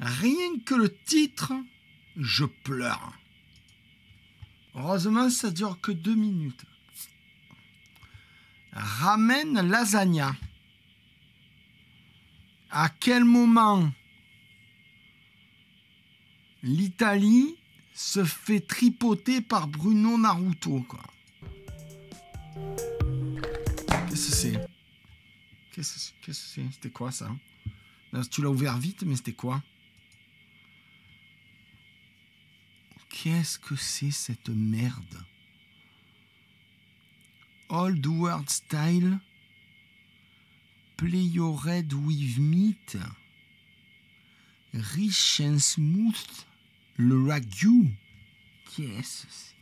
Rien que le titre, je pleure. Heureusement, ça dure que 2 minutes. Ramen lasagna. À quel moment l'Italie se fait tripoter par Bruno Naruto, quoi. Qu'est-ce que c'est? Qu'est-ce que c'est? C'était quoi, ça? Là, tu l'as ouvert vite, mais c'était quoi? Qu'est-ce que c'est, cette merde? Old World Style. Play your red with meat. Rich and smooth. Le ragu. Qu'est-ce que c'est?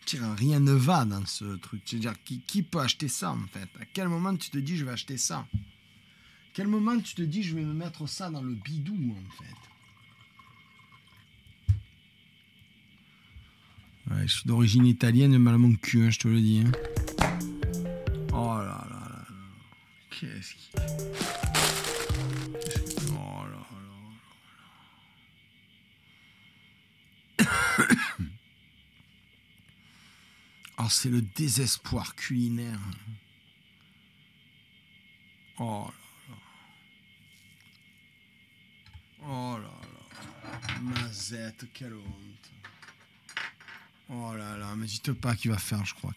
Tiens, rien ne va dans ce truc. C'est-à-dire, qui peut acheter ça, en fait? À quel moment tu te dis, je vais acheter ça? À quel moment tu te dis, je vais me mettre ça dans le bidou, en fait? Ouais, je suis d'origine italienne, mal à mon cul, hein, je te le dis. Hein. Oh là là là là. Qu'est-ce qui... Oh là là là. Oh, c'est le désespoir culinaire. Oh là là. Oh là là. Mazette, quelle honte. Oh là là, mais dites pas qu'il va faire, je crois.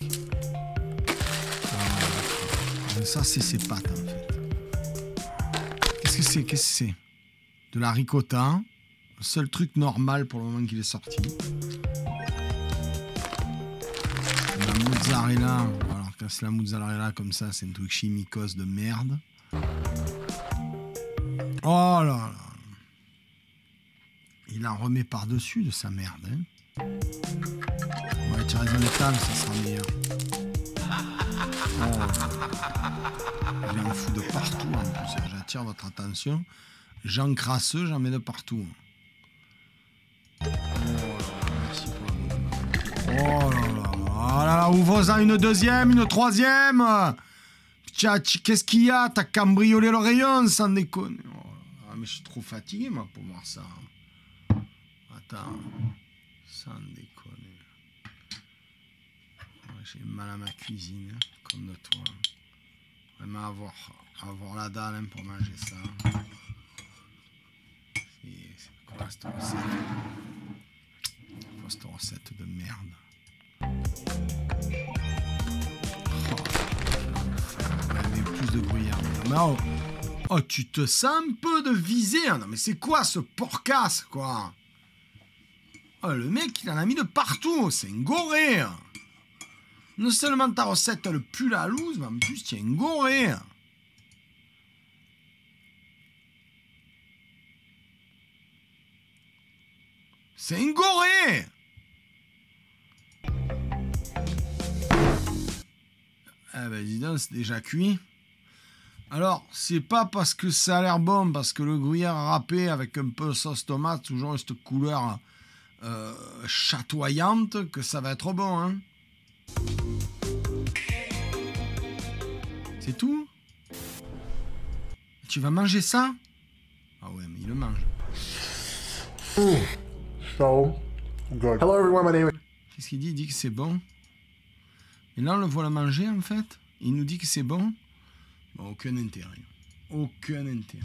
Ah, ça, c'est ses pattes, en fait. Qu'est-ce que c'est? Qu'est-ce que c'est? De la ricotta. Le seul truc normal pour le moment qu'il est sorti. La mozzarella. Alors, quand c'est la mozzarella comme ça, c'est un truc chimicos de merde. Oh là là. Il en remet par-dessus de sa merde, hein. Ouais, tu raison, l'étable, ça sera meilleur. Oh. Il en fout de partout en plus. J'attire votre attention. J'en crasseux, j'en mets de partout. Oh là là. Oh là là, ouvre-en une deuxième, une troisième. Qu'est-ce qu'il y a? T'as cambriolé le rayon, sans déconner. Oh là, mais je suis trop fatigué, moi, pour voir ça. Attends. Sans déconner. J'ai mal à ma cuisine, comme de toi. Vraiment avoir la dalle, hein, pour manger ça. C'est quoi cette recette? C'est quoi cette recette de merde? Mais plus de gruyère. Mais oh, tu te sens un peu de viser, hein. Non mais c'est quoi ce porcasse, quoi? Oh, le mec, il en a mis de partout. C'est un goré. Non seulement ta recette, elle pue la loose, mais en plus, tu es un goré. C'est un goré. Eh ben, dis donc, c'est déjà cuit. Alors, c'est pas parce que ça a l'air bon, parce que le gruyère râpé avec un peu de sauce tomate, toujours cette couleur chatoyante, que ça va être bon, hein. C'est tout? Tu vas manger ça? Ah ouais, mais il le mange. So good. Hello everyone, my name is... Qu'est-ce qu'il dit? Il dit que c'est bon. Et là, on le voit le manger, en fait. Il nous dit que c'est bon. Bon, aucun intérêt. Aucun intérêt.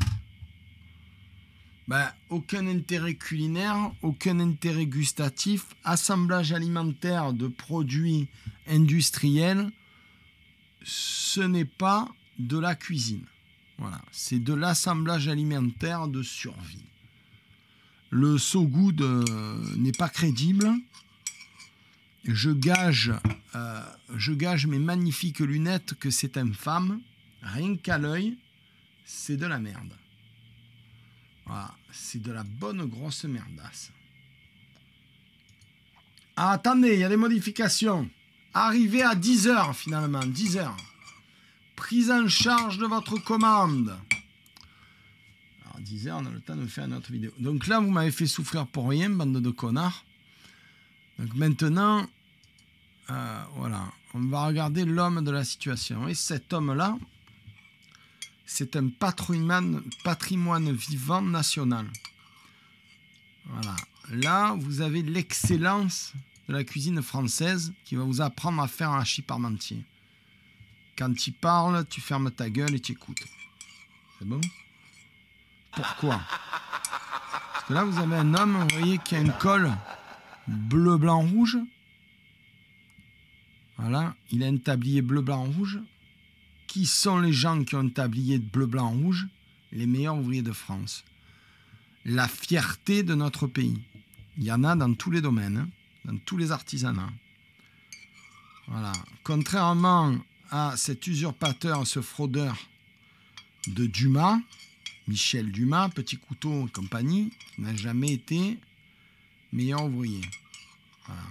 Ben, aucun intérêt culinaire, aucun intérêt gustatif, assemblage alimentaire de produits industriels, ce n'est pas de la cuisine. Voilà, c'est de l'assemblage alimentaire de survie. Le So Good n'est pas crédible. Je gage mes magnifiques lunettes que c'est infâme. Rien qu'à l'œil, c'est de la merde. Voilà, c'est de la bonne grosse merdasse. Ah, attendez, il y a des modifications. Arrivé à 10h finalement, 10h. Prise en charge de votre commande. Alors 10h, on a le temps de faire une autre vidéo. Donc là, vous m'avez fait souffrir pour rien, bande de connards. Donc maintenant, voilà, on va regarder l'homme de la situation. Et cet homme-là, c'est un patrimoine vivant national. Voilà. Là, vous avez l'excellence de la cuisine française qui va vous apprendre à faire un hachis parmentier. Quand il parle, tu fermes ta gueule et tu écoutes. C'est bon? Pourquoi? Parce que là, vous avez un homme, vous voyez, qui a une colle bleu, blanc, rouge. Voilà, il a un tablier bleu, blanc, rouge. Qui sont les gens qui ont un tablier bleu, blanc, rouge? Les meilleurs ouvriers de France. La fierté de notre pays. Il y en a dans tous les domaines, hein, dans tous les artisanats. Voilà. Contrairement à cet usurpateur, ce fraudeur de Dumas, Michel Dumas, Petit Couteau et compagnie, qui n'a jamais été meilleur ouvrier. Voilà.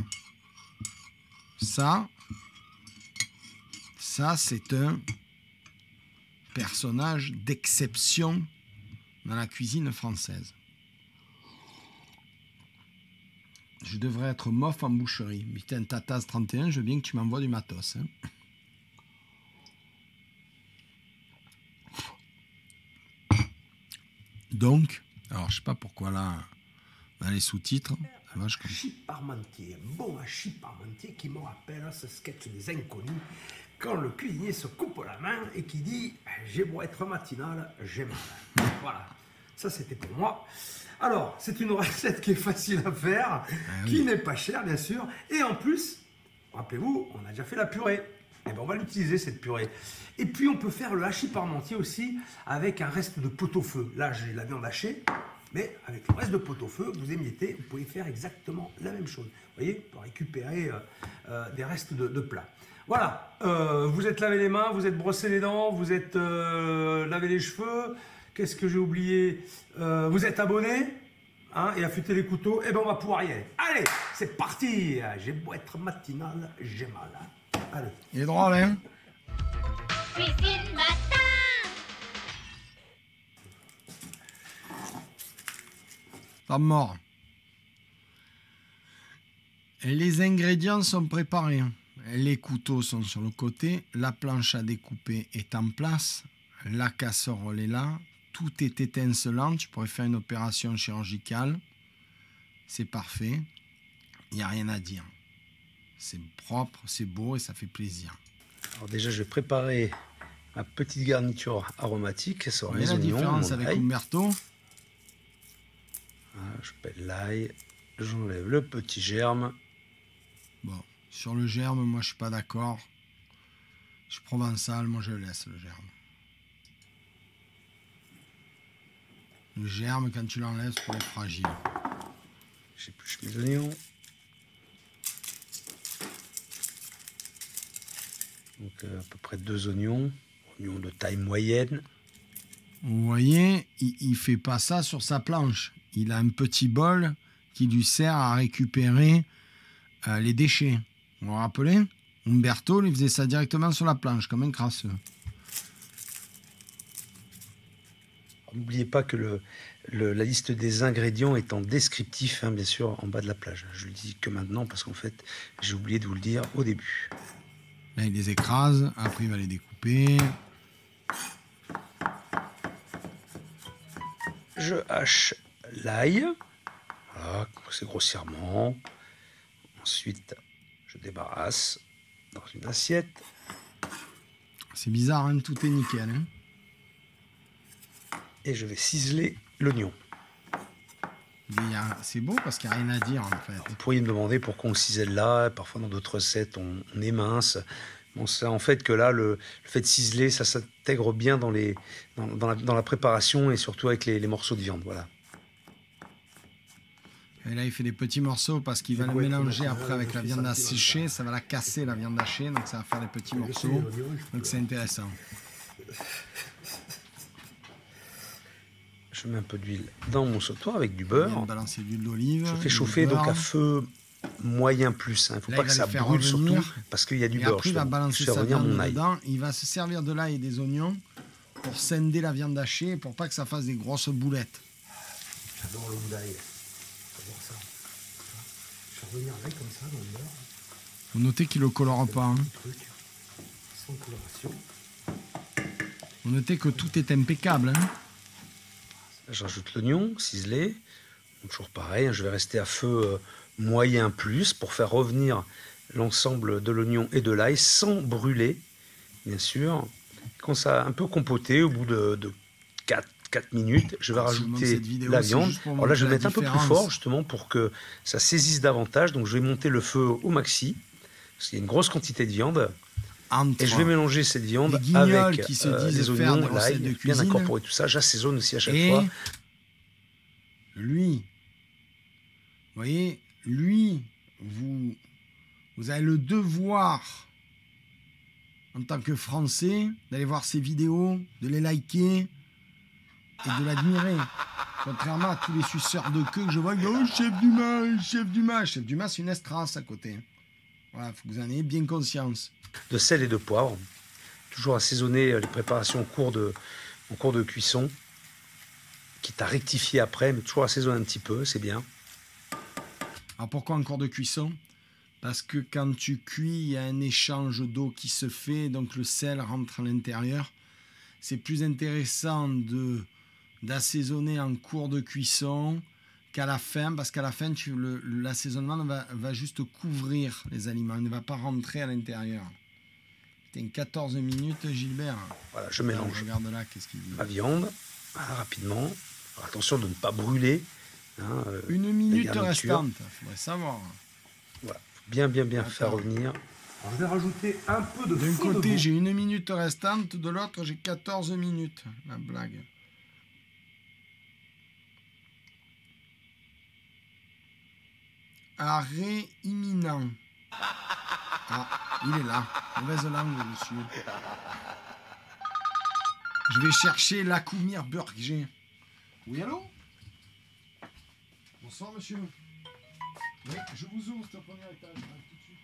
Ça c'est un personnage d'exception dans la cuisine française. Je devrais être mof en boucherie. Putain, Tataz 31, je veux bien que tu m'envoies du matos. Hein. Donc, alors je sais pas pourquoi là, dans les sous-titres, hachis parmentier, un bon hachis parmentier qui me rappelle ce sketch des Inconnus, quand le cuisinier se coupe la main et qui dit « J'ai beau être matinal, j'ai mal ». Voilà, ça c'était pour moi. Alors, c'est une recette qui est facile à faire, qui n'est pas chère bien sûr, et en plus, rappelez-vous, on a déjà fait la purée. Et bien on va l'utiliser cette purée. Et puis on peut faire le hachis parmentier aussi avec un reste de pot-au-feu. Là j'ai la viande hachée, mais avec le reste de pot-au-feu, vous émiettez, vous pouvez faire exactement la même chose. Vous voyez, pour récupérer des restes de plat. Voilà, vous êtes lavé les mains, vous êtes brossé les dents, vous êtes lavé les cheveux. Qu'est-ce que j'ai oublié? Vous êtes abonné hein, et affûté les couteaux. Et bien on va pouvoir y aller. Allez, c'est parti. J'ai beau être matinal, j'ai mal. Allez. Il est drôle, hein? Cuisine matin. Pas mort. Et les ingrédients sont préparés. Les couteaux sont sur le côté. La planche à découper est en place. La casserole est là. Tout est étincelant. Tu pourrais faire une opération chirurgicale. C'est parfait. Il n'y a rien à dire. C'est propre, c'est beau et ça fait plaisir. Alors déjà, je vais préparer ma petite garniture aromatique. Ça sera mes la oignons, différence mon avec ail. Umberto. Voilà, je pèle l'ail, j'enlève le petit germe. Bon, sur le germe, moi je suis pas d'accord. Je suis provençal, moi je laisse le germe. Le germe, quand tu l'enlèves, c'est pour les fragiles. J'épluche mes oignons. Donc à peu près 2 oignons, oignons de taille moyenne. Vous voyez, il ne fait pas ça sur sa planche. Il a un petit bol qui lui sert à récupérer les déchets. Vous vous rappelez? Umberto, il faisait ça directement sur la planche, comme un crasseux. N'oubliez pas que la liste des ingrédients est en descriptif, hein, bien sûr, en bas de la page. Je le dis que maintenant parce qu'en fait, j'ai oublié de vous le dire au début. Là, il les écrase, après il va les découper. Je hache l'ail, voilà, c'est grossièrement. Ensuite, je débarrasse dans une assiette. C'est bizarre, hein, tout est nickel. Hein. Et je vais ciseler l'oignon. C'est beau parce qu'il n'y a rien à dire en fait. Vous pourriez me demander pourquoi on cisèle là. Parfois dans d'autres recettes on émince. Bon, c'est en fait que là le fait de ciseler, ça s'intègre bien dans la préparation et surtout avec les morceaux de viande. Voilà. Et là il fait des petits morceaux parce qu'il va le mélanger après avec la viande à sécher. Ça va la casser la viande hachée, donc ça va faire des petits morceaux. Donc c'est intéressant. Je mets un peu d'huile dans mon sautoir avec du beurre. Balancer de l'huile d'olive. Je fais chauffer donc à feu moyen plus. Il ne faut pas que ça brûle surtout parce qu'il y a du beurre. Après, il va balancer sa viande dedans. Il va se servir de l'ail et des oignons pour scinder la viande hachée pour pas que ça fasse des grosses boulettes. J'adore le goût d'ail. J'adore ça. Je vais revenir avec comme ça dans le beurre. Faut noter qu'il ne le colore pas. Hein. Truc sans coloration. Vous notez que tout est impeccable. Hein. Je rajoute l'oignon ciselé. Donc, toujours pareil, hein, je vais rester à feu moyen plus pour faire revenir l'ensemble de l'oignon et de l'ail sans brûler, bien sûr. Quand ça a un peu compoté, au bout de 4 minutes, je vais rajouter la viande. Alors là, je vais mettre un peu plus fort, justement, pour que ça saisisse davantage. Donc, je vais monter le feu au maxi, parce qu'il y a une grosse quantité de viande. Et je vais mélanger cette viande avec les oignons, l'ail, bien incorporer tout ça. J'assaisonne aussi à chaque fois. Lui, vous voyez, lui, vous avez le devoir, en tant que Français, d'aller voir ses vidéos, de les liker et de l'admirer. Contrairement à tous les suceurs de queue que je vois, oh, chef du mât, chef du mât. Chef du mât, c'est une estrace à côté. Voilà, il faut que vous en ayez bien conscience. De sel et de poivre. Toujours assaisonner les préparations en cours de cuisson. Quitte à rectifier après, mais toujours assaisonner un petit peu, c'est bien. Alors pourquoi en cours de cuisson? Parce que quand tu cuis, il y a un échange d'eau qui se fait, donc le sel rentre à l'intérieur. C'est plus intéressant d'assaisonner en cours de cuisson qu'à la fin, parce qu'à la fin, l'assaisonnement va juste couvrir les aliments, il ne va pas rentrer à l'intérieur. Putain, 14 minutes, Gilbert. Voilà, je mélange. Alors, regarde là, qu'est-ce qu'il dit. Ma viande, rapidement. Alors, attention de ne pas brûler. Hein, 1 minute restante, il faudrait savoir. Voilà, bien faire revenir. Alors, je vais rajouter un peu de D'un côté, j'ai 1 minute restante, de l'autre, j'ai 14 minutes. La blague. Arrêt imminent. Ah, il est là. Mauvaise langue, monsieur. Je vais chercher l'Akoumir Burger. Oui, allô? Bonsoir, monsieur. Oui, je vous ouvre ce premier étage. Tout de suite.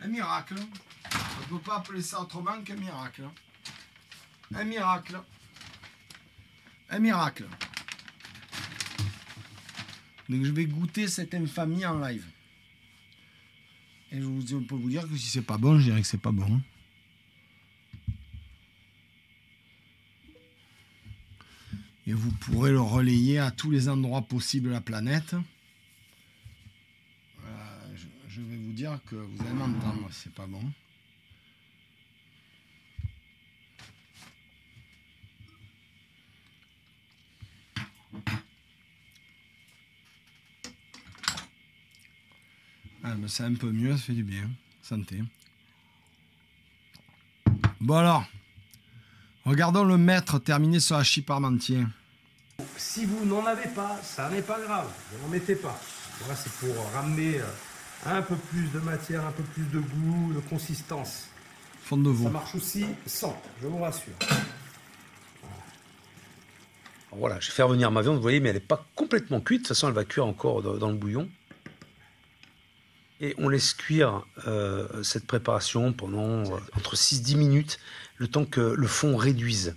Un miracle. On ne peut pas appeler ça autrement qu'un miracle. Un miracle. Un miracle. Donc je vais goûter cette infamie en live. Et je peux vous dire que si c'est pas bon, je dirais que c'est pas bon. Et vous pourrez le relayer à tous les endroits possibles de la planète. Je vais vous dire que vous allez m'entendre, c'est pas bon. Ah, ben c'est un peu mieux, ça fait du bien. Santé. Bon alors, regardons le maître terminer sur hachis parmentier. Si vous n'en avez pas, ça n'est pas grave, ne n'en mettez pas. Voilà, c'est pour ramener un peu plus de matière, un peu plus de goût, de consistance. Fond de veau. Ça marche aussi sans, je vous rassure. Voilà, je vais faire venir ma viande, vous voyez, mais elle n'est pas complètement cuite. De toute façon, elle va cuire encore dans le bouillon. Et on laisse cuire cette préparation pendant entre 6-10 minutes, le temps que le fond réduise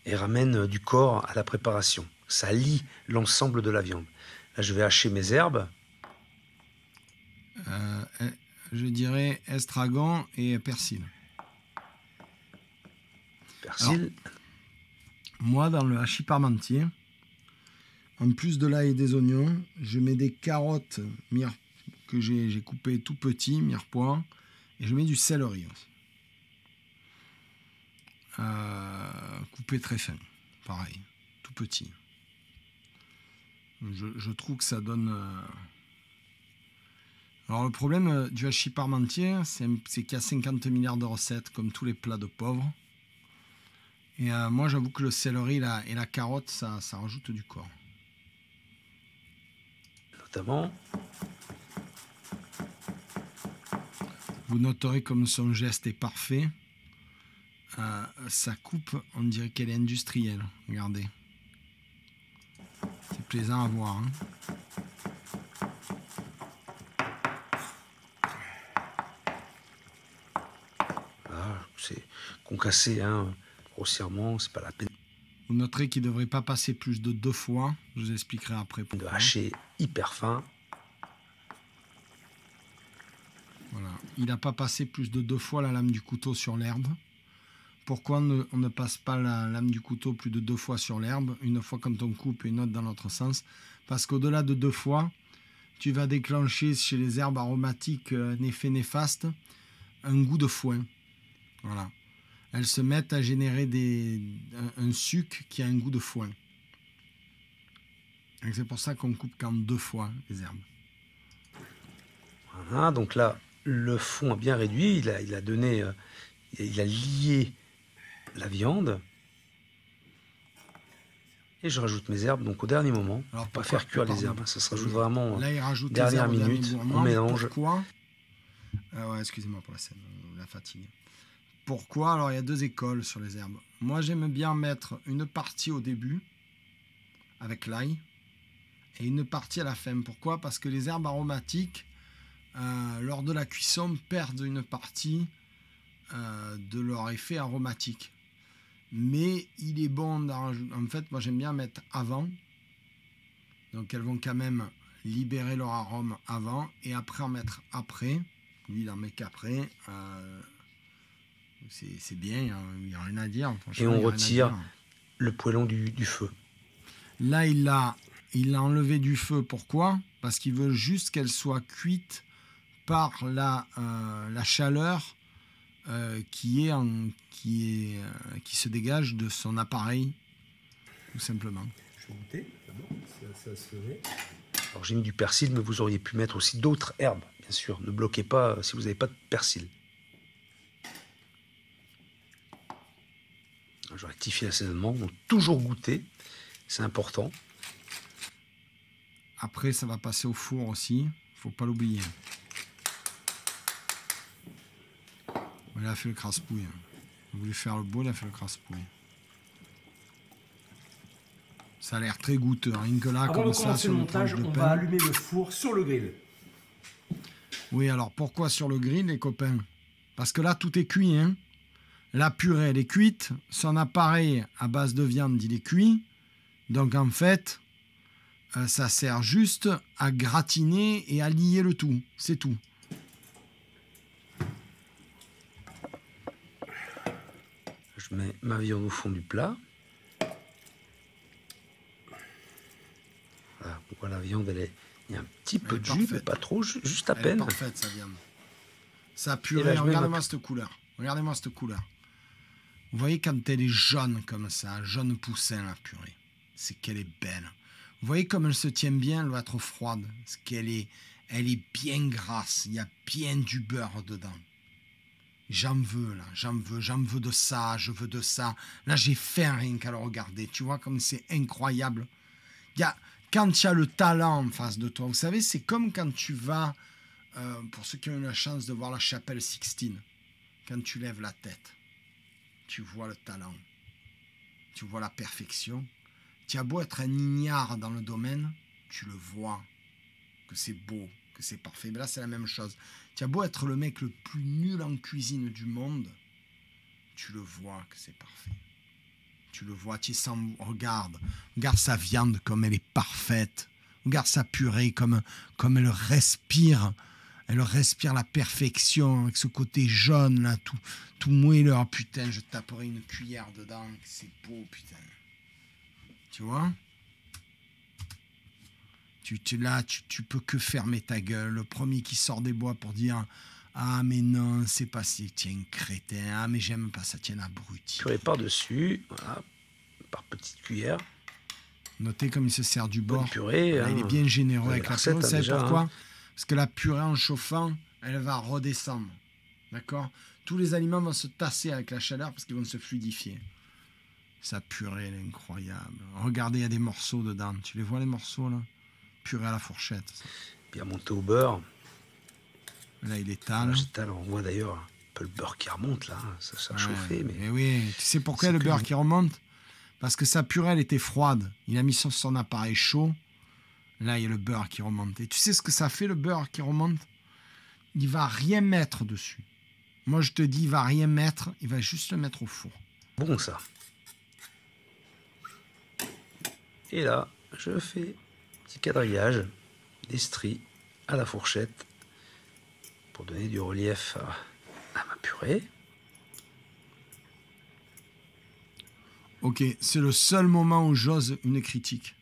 et ramène du corps à la préparation. Ça lie l'ensemble de la viande. Là, je vais hacher mes herbes. Je dirais estragon et persil. Persil. Alors, moi, dans le hachis parmentier, en plus de l'ail et des oignons, je mets des carottes que j'ai coupé tout petit, mirepoix, et je mets du céleri aussi. Coupé très fin, pareil, tout petit. Je trouve que ça donne... Alors le problème du hachis parmentier, c'est qu'il y a 50 milliards de recettes, comme tous les plats de pauvres. Et moi, j'avoue que le céleri et la carotte, ça rajoute du corps. Notamment... Vous noterez comme son geste est parfait. Sa coupe, on dirait qu'elle est industrielle. Regardez. C'est plaisant à voir. Hein. Voilà, c'est concassé, hein, grossièrement, c'est pas la peine Vous noterez qu'il ne devrait pas passer plus de 2 fois. Je vous expliquerai après de pourquoi. hacher hyper fin. Voilà. Il n'a pas passé plus de 2 fois la lame du couteau sur l'herbe. Pourquoi on ne passe pas la lame du couteau plus de 2 fois sur l'herbe, une fois quand on coupe et une autre dans l'autre sens? Parce qu'au-delà de 2 fois, tu vas déclencher chez les herbes aromatiques un effet néfaste, un goût de foin. Voilà. Elles se mettent à générer un suc qui a un goût de foin. Et c'est pour ça qu'on coupe qu'en 2 fois les herbes. Voilà, donc là, le fond a bien réduit, il a donné, il a lié la viande. Et je rajoute mes herbes donc au dernier moment. Alors, pas faire cuire les herbes, ça se rajoute vraiment là, il rajoute dernière les herbes minute, au dernier on moment. mélange. Pourquoi ouais, excusez-moi pour la scène, la fatigue. Pourquoi? Alors, il y a 2 écoles sur les herbes. Moi, j'aime bien mettre une partie au début, avec l'ail, et une partie à la fin. Pourquoi? Parce que les herbes aromatiques, lors de la cuisson, perdent une partie de leur effet aromatique. Mais il est bon en fait, moi j'aime bien mettre avant. Donc elles vont quand même libérer leur arôme avant et après en mettre après. Lui il en met qu'après. C'est bien, il n'y a rien à dire. Et on retire le poêlon du feu. Là il l'a enlevé du feu. Pourquoi? Parce qu'il veut juste qu'elle soit cuite par la chaleur qui se dégage de son appareil, tout simplement. Je vais goûter, d'abord, ça se fait. Alors j'ai mis du persil, mais vous auriez pu mettre aussi d'autres herbes, bien sûr. Ne bloquez pas si vous n'avez pas de persil. Je rectifie l'assaisonnement, donc toujours goûter, c'est important. Après, ça va passer au four aussi, il ne faut pas l'oublier. Il a fait le crasse-pouille. Il voulait faire le beau, il a fait le crasse-pouille. Ça a l'air très goûteux. Rien que là, Avant comme de ça, commencer sur le le montage, tranche de on pain. va allumer le four sur le grill. Oui, alors pourquoi sur le grill, les copains? Parce que là, tout est cuit. Hein. La purée, elle est cuite. Son appareil à base de viande, il est cuit. Donc en fait, ça sert juste à gratiner et à lier le tout. C'est tout. Je mets ma viande au fond du plat. Voilà, on voit la viande, il y a un petit peu de jus, mais pas trop, juste à Elle est peine. parfaite, sa viande. Sa Et purée, là, je mets regardez-moi cette couleur. Regardez-moi cette couleur. Vous voyez quand elle est jaune comme ça, jaune poussin la purée. C'est qu'elle est belle. Vous voyez comme elle se tient bien, elle va être froide. Parce qu'elle est, elle est bien grasse. Il y a bien du beurre dedans. J'en veux là, j'en veux de ça, je veux de ça. Là j'ai faim rien qu'à le regarder. Tu vois comme c'est incroyable. Quand tu as le talent en face de toi, vous savez, c'est comme quand tu vas, pour ceux qui ont eu la chance de voir la chapelle Sixtine, quand tu lèves la tête, tu vois le talent, tu vois la perfection. Tu as beau être un ignare dans le domaine, tu le vois, que c'est beau, que c'est parfait. Mais là, c'est la même chose. Tu as beau être le mec le plus nul en cuisine du monde, tu le vois que c'est parfait. Tu le vois, tu sens, regarde sa viande comme elle est parfaite. Regarde sa purée comme elle respire. Elle respire la perfection avec ce côté jaune là, tout moelleux. Oh, putain, je taperai une cuillère dedans. C'est beau, putain. Tu vois? Tu peux que fermer ta gueule. Le premier qui sort des bois pour dire ah mais non, c'est pas si tiens crétin. Ah mais j'aime pas ça, tiens abruti. Purée par-dessus, voilà, par petite cuillère. Notez comme il se sert du bord. Purée, là, il est bien généreux avec la recette, purée. Vous savez déjà, pourquoi? Parce que la purée en chauffant, elle va redescendre. D'accord? Tous les aliments vont se tasser avec la chaleur parce qu'ils vont se fluidifier. Sa purée, elle est incroyable. Regardez, il y a des morceaux dedans. Tu les vois, les morceaux, là? Purée à la fourchette. Bien monté au beurre. Là, il étale. On voit d'ailleurs un peu le beurre qui remonte, là. Ça a chauffé. Mais oui, tu sais pourquoi le beurre qui remonte? Parce que sa purée, elle était froide. Il a mis son appareil chaud. Là, il y a le beurre qui remonte. Et tu sais ce que ça fait, le beurre qui remonte? Il va rien mettre dessus. Moi, je te dis, il va rien mettre. Il va juste le mettre au four. Bon, ça. Et là, je fais un petit quadrillage, des stries à la fourchette pour donner du relief à ma purée. Ok, c'est le seul moment où j'ose une critique.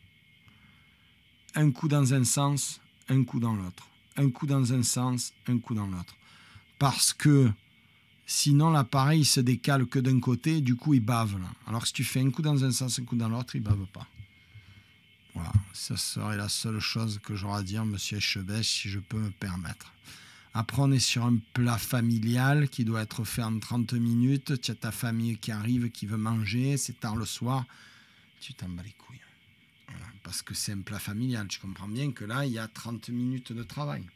Un coup dans un sens, un coup dans l'autre. Un coup dans un sens, un coup dans l'autre. Parce que sinon l'appareil se décale que d'un côté, du coup il bave là. Alors que si tu fais un coup dans un sens, un coup dans l'autre, il bave pas. Voilà, ça serait la seule chose que j'aurais à dire, monsieur Echebest, si je peux me permettre. Après, on est sur un plat familial qui doit être fait en 30 minutes. Tu as ta famille qui arrive, qui veut manger, c'est tard le soir. Tu t'en bats les couilles. Voilà, parce que c'est un plat familial. Tu comprends bien que là, il y a 30 minutes de travail.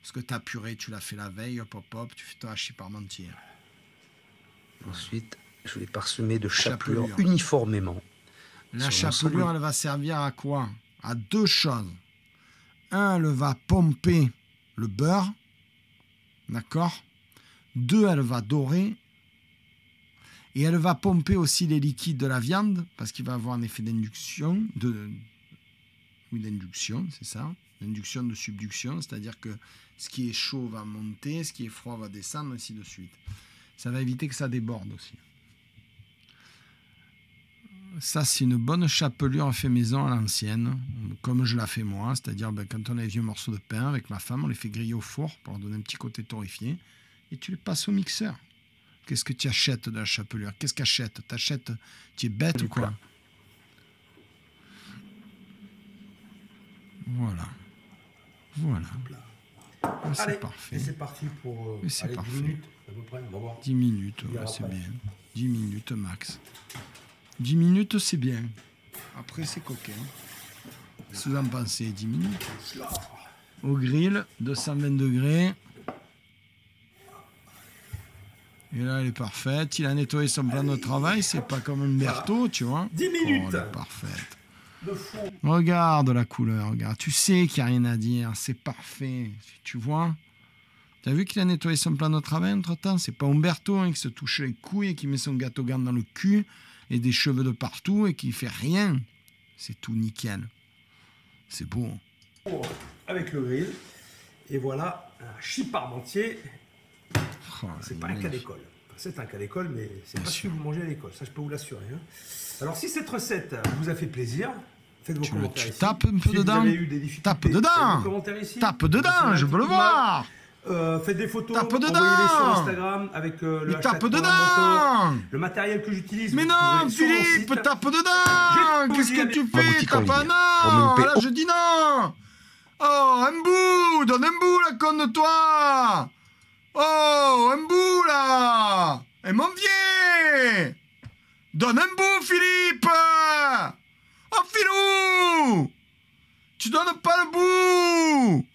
Parce que ta purée, tu l'as fait la veille, hop, hop, hop, tu fais ton hachis parmentier. Ensuite, je vais parsemer de chapelure uniformément. La chapelure, elle va servir à quoi? À deux choses. Un, elle va pomper le beurre. D'accord? Deux, elle va dorer. Et elle va pomper aussi les liquides de la viande, parce qu'il va avoir un effet d'induction. Oui, d'induction, c'est ça. D'induction, de subduction, c'est-à-dire que ce qui est chaud va monter, ce qui est froid va descendre, ainsi de suite. Ça va éviter que ça déborde aussi. Ça, c'est une bonne chapelure fait maison à l'ancienne, comme je la fais moi. C'est-à-dire, quand on a les vieux morceaux de pain avec ma femme, on les fait griller au four pour leur donner un petit côté torréfié. Et tu les passes au mixeur. Qu'est-ce que tu achètes de la chapelure? Qu'est-ce qu'achètes? T'achètes, tu es bête ou quoi? Voilà. Voilà. C'est parfait. Et c'est parti pour 10 minutes à peu près. On va voir. 10 minutes, ouais, c'est bien. 10 minutes max. 10 minutes, c'est bien. Après, c'est coquin. Si vous en pensez, 10 minutes. Au grill, 220 degrés. Et là, elle est parfaite. Il a nettoyé son plan de travail. C'est pas comme Umberto, tu vois. 10 minutes. Oh, elle est parfaite. Regarde la couleur, regarde. Tu sais qu'il n'y a rien à dire. C'est parfait. Tu vois? Tu as vu qu'il a nettoyé son plan de travail entre-temps? C'est pas Umberto qui se touche les couilles et qui met son gâteau garde dans le cul et des cheveux de partout et qui fait rien. C'est tout nickel. C'est beau. Avec le grill. Et voilà, un hachis parmentier. Oh, c'est pas un cas d'école. Enfin, c'est un cas d'école, mais c'est pas ce que vous mangez à l'école. Ça, je peux vous l'assurer. Hein. Alors, si cette recette vous a fait plaisir, faites vos commentaires ici. Tapes un peu si dedans. Vous avez eu des difficultés, tape dedans. Ici. Tape dedans, je veux le voir. Faites des photos, tape dedans. envoyez-les sur Instagram avec le hashtag tape dedans. Le matériel que j'utilise. Mais non, Philippe, tape dedans. Qu'est-ce que tu fais? Tape non. Là, je dis non. Oh, un bout. Donne un bout, la conne de toi. Oh, un bout, là. Et mon vieux. Donne un bout, Philippe. Oh, Philou. Tu donnes pas le bout.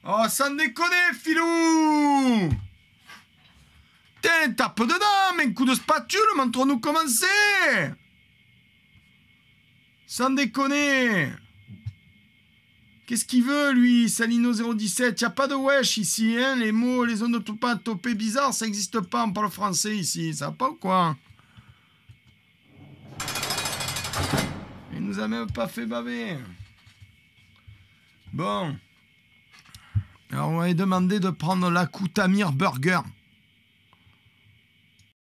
Oh, sans déconner, Philou. Tiens, tape dedans, mais un coup de spatule, montre-nous comment c'est. Sans déconner. Qu'est-ce qu'il veut, lui, Salino 017? Il n'y a pas de wesh ici, hein. Les mots, les zones de pas topées bizarres, ça n'existe pas, on parle français ici. Ça va pas ou quoi? Il nous a même pas fait baver. Bon. Alors, on va lui demander de prendre la Koutamir Burger.